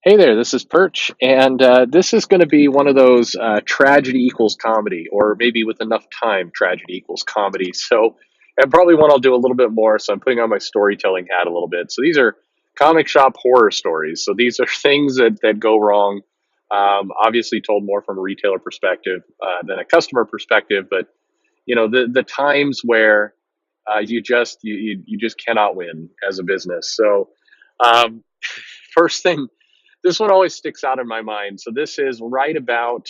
Hey there, this is Perch, and this is going to be one of those tragedy equals comedy, or maybe with enough time, tragedy equals comedy. So, and probably one I'll do a little bit more. So, I'm putting on my storytelling hat a little bit. So, these are comic shop horror stories. So, these are things that go wrong, obviously told more from a retailer perspective than a customer perspective. But the times where you just cannot win as a business. So, um, first thing, this one always sticks out in my mind. So this is right about,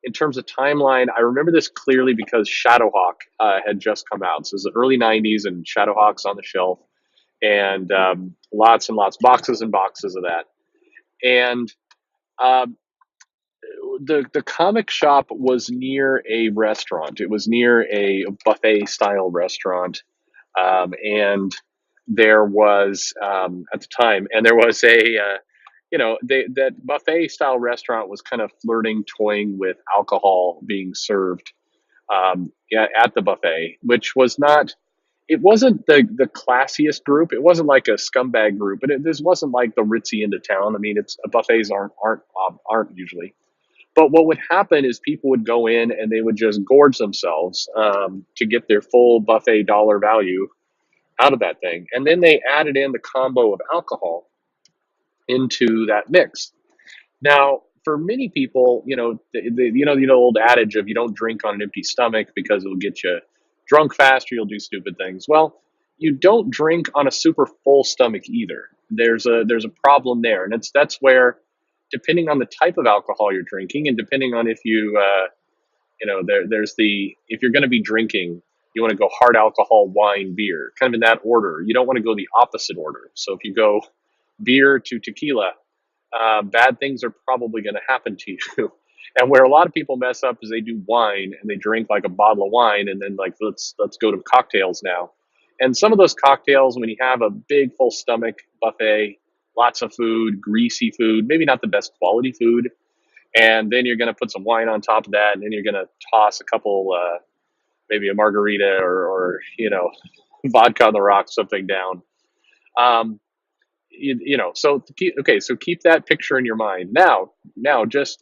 in terms of timeline, I remember this clearly because Shadowhawk had just come out. So it was the early 90s and Shadowhawk's on the shelf, and lots and lots, boxes and boxes of that. And um, the comic shop was near a restaurant. It was near a buffet style restaurant. And there was, at the time, and there was that buffet style restaurant was kind of flirting, toying with alcohol being served at the buffet, which was not. It wasn't the classiest group. It wasn't like a scumbag group, but this wasn't like the ritzy end of town. I mean, it's buffets aren't usually. But what would happen is people would go in and they would just gorge themselves to get their full buffet dollar value out of that thing, and then they added in the combo of alcohol into that mix. Now, for many people, the old adage of you don't drink on an empty stomach because it'll get you drunk faster, you'll do stupid things. Well, you don't drink on a super full stomach either. There's a problem there, and that's where, depending on the type of alcohol you're drinking, and depending on if there's the if you're going to be drinking, you want to go hard alcohol, wine, beer, kind of in that order. You don't want to go the opposite order. So if you go beer to tequila, bad things are probably going to happen to you. And where a lot of people mess up is they do wine and they drink like a bottle of wine and then like let's go to cocktails now. And some of those cocktails, when you have a big full stomach buffet, lots of food, greasy food, maybe not the best quality food, and then you're going to put some wine on top of that, and then you're going to toss a couple, maybe a margarita or vodka on the rocks, something down. Um, so so keep that picture in your mind. Now just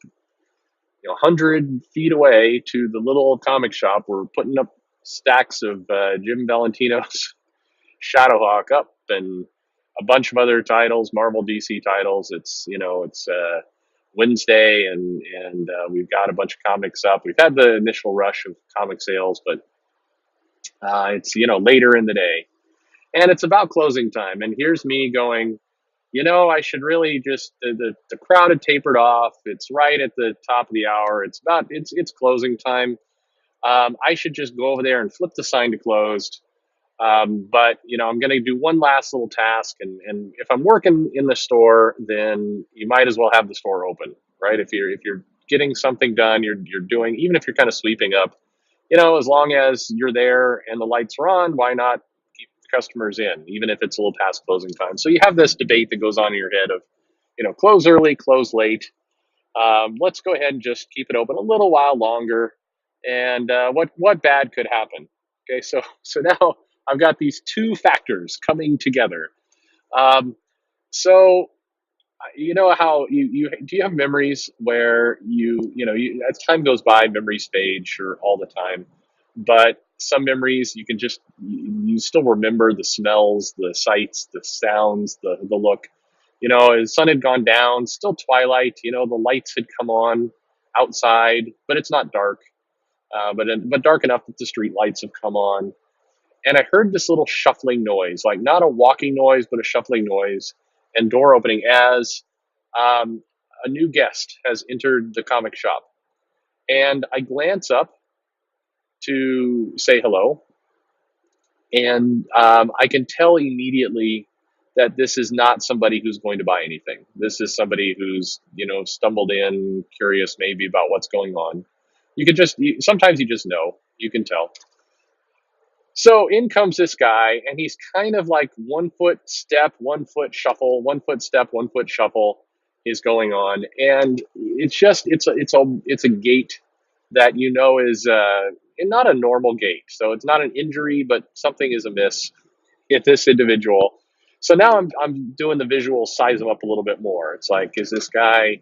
100 feet away to the little old comic shop, we're putting up stacks of Jim Valentino's Shadowhawk up, and a bunch of other titles, Marvel, DC titles. It's Wednesday, and we've got a bunch of comics up. We've had the initial rush of comic sales, but it's later in the day, and it's about closing time. And here's me going, I should really just the crowd had tapered off. It's right at the top of the hour. It's closing time. I should just go over there and flip the sign to closed. But I'm going to do one last little task, and if I'm working in the store, then you might as well have the store open, right? If you're getting something done, you're doing, even if you're kind of sweeping up, as long as you're there and the lights are on, why not keep the customers in, even if it's a little past closing time? So you have this debate that goes on in your head of, close early, close late. Let's go ahead and just keep it open a little while longer. And what bad could happen? Okay, so now I've got these two factors coming together. Um, so how you do you have memories where as time goes by, memories fade, sure, all the time, but some memories you can just you still remember the smells, the sights, the sounds, the look. The sun had gone down, still twilight. The lights had come on outside, but it's not dark. But dark enough that the street lights have come on, and I heard this little shuffling noise, like not a walking noise, but a shuffling noise, and door opening as um, a new guest has entered the comic shop. And I glance up to say hello, and I can tell immediately that this is not somebody who's going to buy anything. This is somebody who's stumbled in, curious maybe about what's going on. Sometimes you just know, you can tell. So in comes this guy, and he's kind of like 1 foot step, 1 foot shuffle, 1 foot step, 1 foot shuffle is going on, and it's a gait that is not a normal gait. So it's not an injury, but something is amiss with this individual. So now I'm doing the visual size him up a little bit more. It's like, is this guy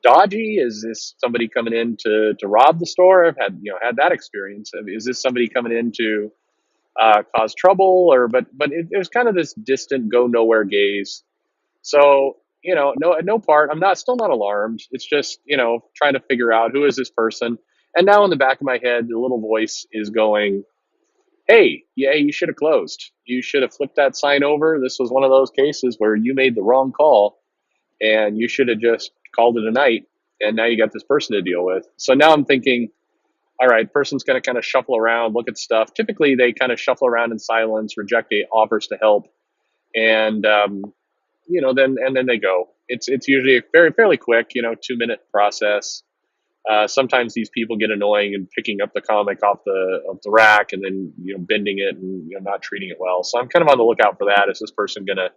dodgy? Is this somebody coming in to rob the store? I've had that experience. Is this somebody coming in to cause trouble? Or but it was kind of this distant, go nowhere gaze. So no, at no part, I'm not still not alarmed. It's just trying to figure out who is this person. And now in the back of my head, the little voice is going, "Hey, yeah, you should have closed. You should have flipped that sign over. This was one of those cases where you made the wrong call, and you should have just called it a night. And now you got this person to deal with." So now I'm thinking, all right, person's going to kind of shuffle around, look at stuff. Typically, they kind of shuffle around in silence, reject offers to help, and then they go. It's usually a fairly quick, 2-minute process. Sometimes these people get annoying and picking up the comic off the rack and then bending it and not treating it well. So I'm kind of on the lookout for that. Is this person going to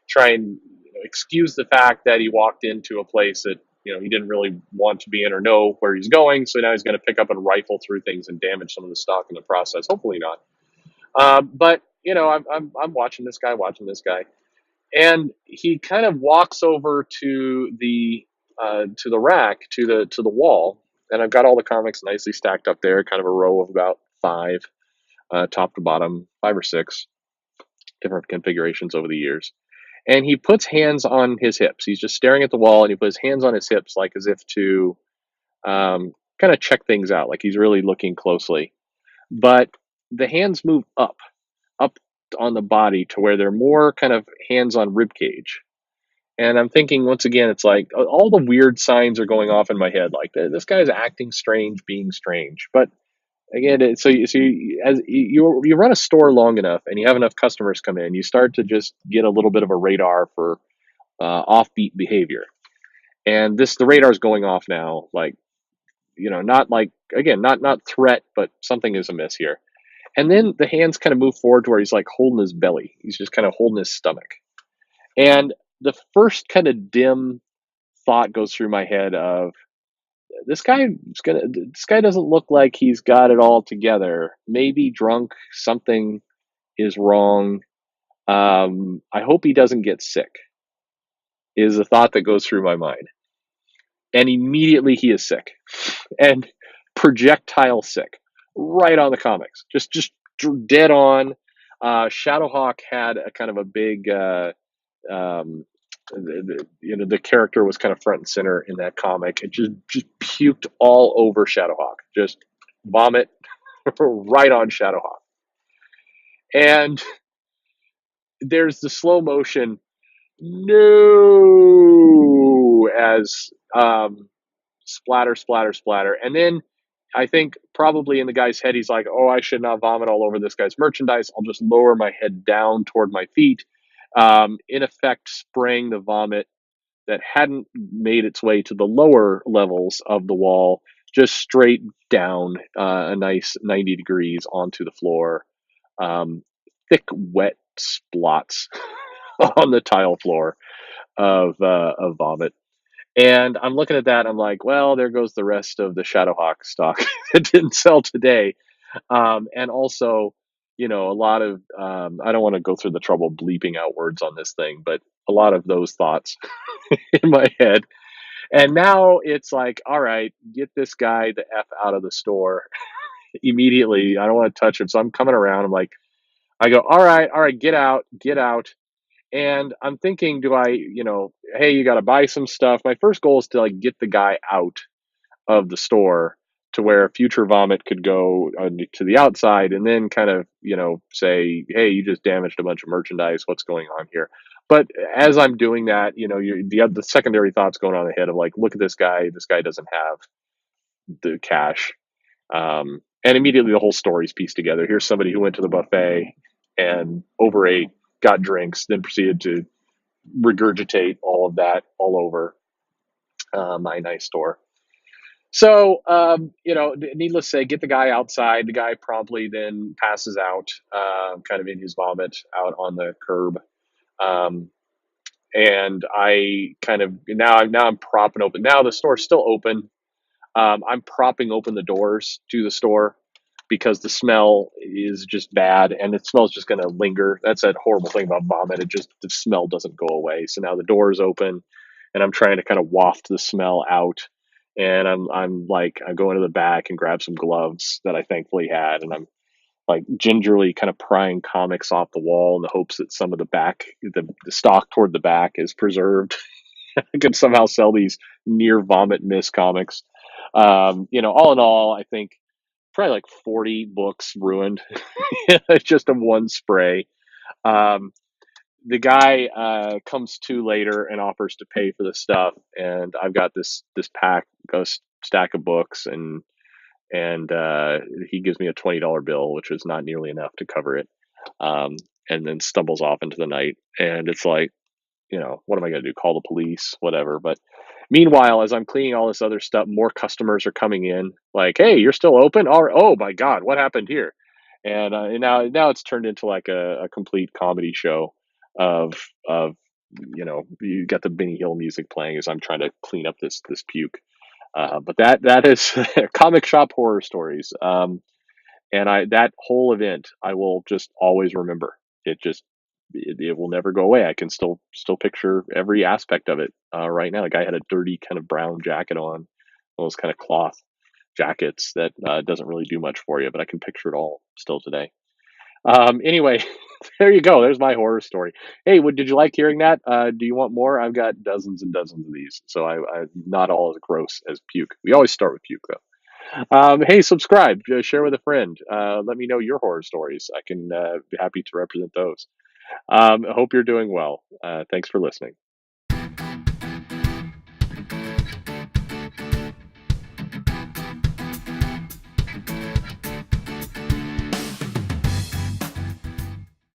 try and excuse the fact that he walked into a place that he didn't really want to be in or know where he's going? So now he's going to pick up and rifle through things and damage some of the stock in the process. Hopefully not. But I'm watching this guy, and he kind of walks over to the rack, to the wall, and I've got all the comics nicely stacked up there, kind of a row of about five, top to bottom, five or six different configurations over the years. And he puts hands on his hips. He's just staring at the wall, and he puts hands on his hips, like as if to kind of check things out, like he's really looking closely. But the hands move up on the body to where they're more kind of hands on rib cage. And I'm thinking once again, it's like all the weird signs are going off in my head. Like this guy's acting strange, being strange. But again, as you run a store long enough and you have enough customers come in, you start to just get a little bit of a radar for offbeat behavior. And the radar is going off now. Like not like, again, not threat, but something is amiss here. And then the hands kind of move forward to where he's like holding his belly. He's just kind of holding his stomach. And the first kind of dim thought goes through my head of this guy doesn't look like he's got it all together. Maybe drunk, something is wrong. I hope he doesn't get sick, is a thought that goes through my mind. And immediately he is sick, and projectile sick, right on the comics, just dead on. Shadowhawk had a kind of a big um, the character was kind of front and center in that comic. It just puked all over Shadowhawk, just vomit right on Shadowhawk. And there's the slow motion no as splatter, splatter, splatter, and then I think probably in the guy's head he's like, "Oh, I should not vomit all over this guy's merchandise. I'll just lower my head down toward my feet." In effect, spraying the vomit that hadn't made its way to the lower levels of the wall, just straight down a nice 90 degrees onto the floor. Thick, wet splots on the tile floor of vomit. And I'm looking at that. I'm like, well, there goes the rest of the Shadowhawk stock that didn't sell today. And also, a lot of, I don't want to go through the trouble bleeping out words on this thing, but a lot of those thoughts in my head. And now it's like, all right, get this guy the F out of the store immediately. I don't want to touch him. So I'm coming around. I go, all right, get out, get out. And I'm thinking, do I, hey, you got to buy some stuff. My first goal is to like get the guy out of the store to where future vomit could go to the outside, and then kind of, say, hey, you just damaged a bunch of merchandise. What's going on here? But as I'm doing that, the secondary thoughts going on in the head of like, look at this guy. This guy doesn't have the cash. And immediately the whole story's pieced together. Here's somebody who went to the buffet and overate, got drinks, then proceeded to regurgitate all of that all over my nice store. So, needless to say, get the guy outside. The guy promptly then passes out, kind of in his vomit out on the curb. Um, and I kind of now I'm propping open. Now the store's still open. I'm propping open the doors to the store because the smell is just bad and the smell's just going to linger. That's that horrible thing about vomit. It just, the smell doesn't go away. So now the door is open and I'm trying to kind of waft the smell out. And I'm like, I go into the back and grab some gloves that I thankfully had. And I'm like gingerly kind of prying comics off the wall in the hopes that some of the back, the stock toward the back is preserved. I could somehow sell these near vomit miss comics. All in all, I think probably like 40 books ruined just in one spray. Um, the guy comes to later and offers to pay for the stuff, and I've got this stack of books, and he gives me a $20 bill, which was not nearly enough to cover it. Um, and then stumbles off into the night, and it's like, what am I going to do? Call the police, whatever. But meanwhile, as I'm cleaning all this other stuff, more customers are coming in. Like, hey, you're still open? All right. Oh my God, what happened here? And now it's turned into like a complete comedy show of you got the Benny Hill music playing as I'm trying to clean up this puke. But that is comic shop horror stories. And that whole event I will just always remember. It will never go away. I can still picture every aspect of it right now. The guy had a dirty kind of brown jacket on, those kind of cloth jackets that doesn't really do much for you, but I can picture it all still today. Anyway, there you go. There's my horror story. Hey, did you like hearing that? Do you want more? I've got dozens and dozens of these, so I'm not all as gross as puke. We always start with puke though. Hey, subscribe, share with a friend. Let me know your horror stories. I can be happy to represent those. I hope you're doing well. Thanks for listening.